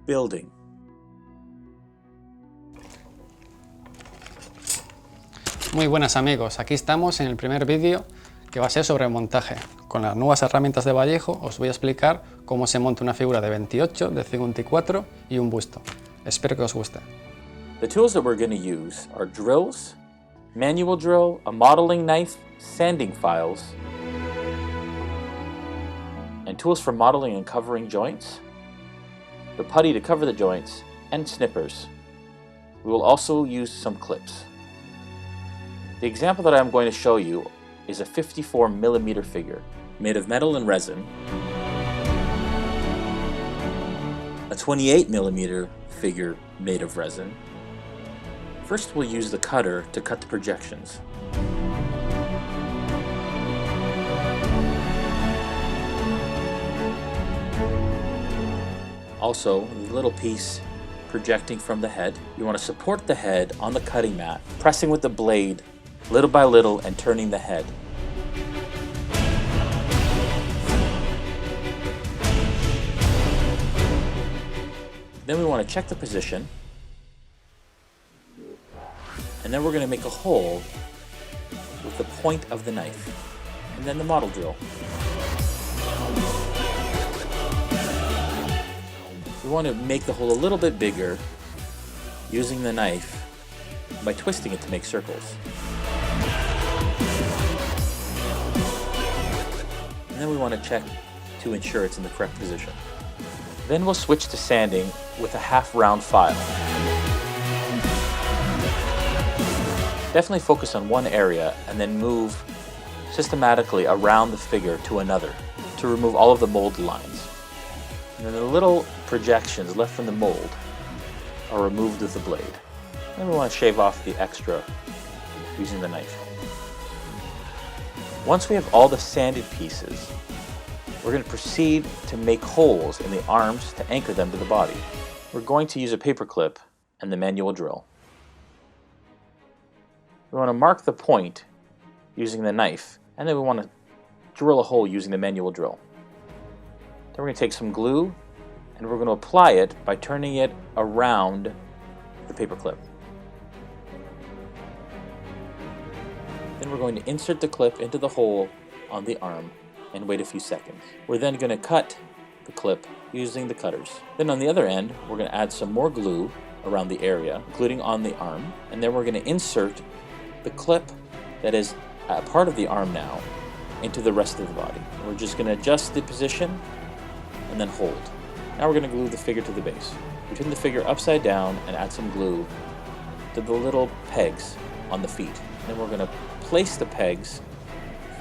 Building. Muy buenas amigos, aquí estamos en el primer vídeo que va a ser sobre montaje. Con las nuevas herramientas de Vallejo os voy a explicar cómo se monta una figura de 28, de 54 y un busto. Espero que os guste. The tools that we're going to use are drills, manual drill, a modeling knife, sanding files, and tools for modeling and covering joints, the putty to cover the joints, and snippers. We will also use some clips. The example that I'm going to show you is a 54mm figure made of metal and resin, a 28mm figure made of resin. First we'll use the cutter to cut the projections. Also, the little piece projecting from the head. You want to support the head on the cutting mat, pressing with the blade little by little and turning the head. Then we want to check the position, and then we're going to make a hole with the point of the knife, and then the model drill. We want to make the hole a little bit bigger using the knife by twisting it to make circles. And then we want to check to ensure it's in the correct position. Then we'll switch to sanding with a half-round file. Definitely focus on one area and then move systematically around the figure to another to remove all of the mold lines. And then the little projections left from the mold are removed with the blade. Then we want to shave off the extra using the knife. Once we have all the sanded pieces, we're going to proceed to make holes in the arms to anchor them to the body. We're going to use a paper clip and the manual drill. We want to mark the point using the knife, and then we want to drill a hole using the manual drill. Then we're going to take some glue and we're going to apply it by turning it around the paper clip. Then we're going to insert the clip into the hole on the arm and wait a few seconds. We're then going to cut the clip using the cutters. Then on the other end, we're going to add some more glue around the area, including on the arm, and then we're going to insert the clip that is a part of the arm now into the rest of the body. We're just going to adjust the position and then hold. Now we're going to glue the figure to the base. We turn the figure upside down and add some glue to the little pegs on the feet. Then we're going to place the pegs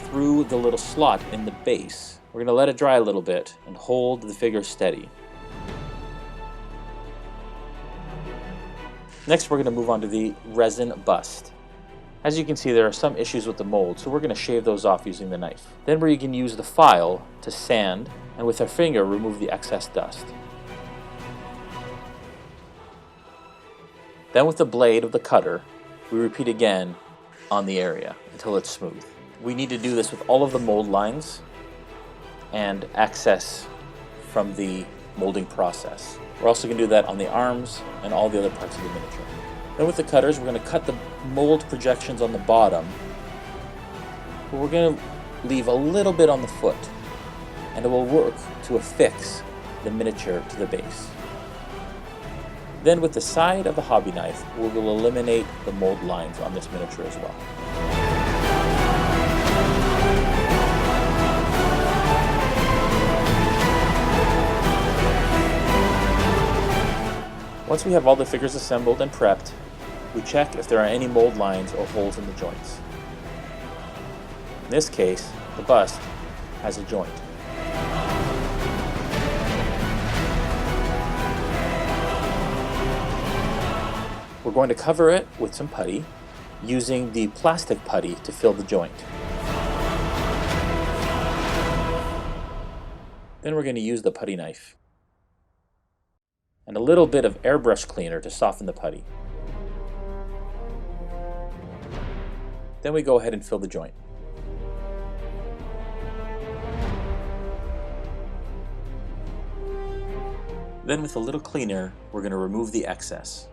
through the little slot in the base. We're going to let it dry a little bit and hold the figure steady. Next we're going to move on to the resin bust. As you can see, there are some issues with the mold, so we're going to shave those off using the knife. Then we can use the file to sand and with our finger remove the excess dust. Then with the blade of the cutter, we repeat again on the area until it's smooth. We need to do this with all of the mold lines and access from the molding process. We're also going to do that on the arms and all the other parts of the miniature. Then with the cutters, we're going to cut the mold projections on the bottom, but we're going to leave a little bit on the foot, and it will work to affix the miniature to the base. Then with the side of the hobby knife, we will eliminate the mold lines on this miniature as well. Once we have all the figures assembled and prepped, we check if there are any mold lines or holes in the joints. In this case, the bust has a joint. We're going to cover it with some putty, using the plastic putty to fill the joint. Then we're going to use the putty knife and a little bit of airbrush cleaner to soften the putty. Then we go ahead and fill the joint. Then with a little cleaner, we're going to remove the excess.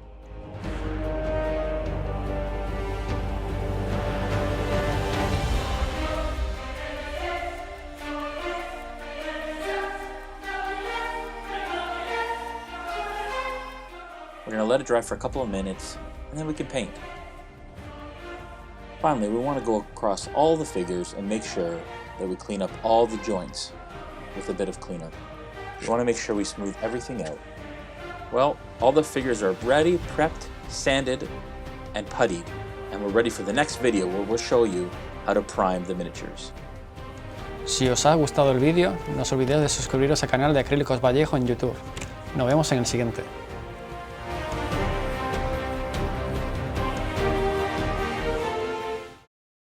We're going to let it dry for a couple of minutes, and then we can paint. Finally, we want to go across all the figures and make sure that we clean up all the joints with a bit of cleaner. We want to make sure we smooth everything out. Well, all the figures are ready, prepped, sanded, and puttied, and we're ready for the next video where we'll show you how to prime the miniatures. Si os ha gustado el vídeo, no os olvidéis de suscribiros al canal de Acrílicos Vallejo en YouTube. Nos vemos en el siguiente.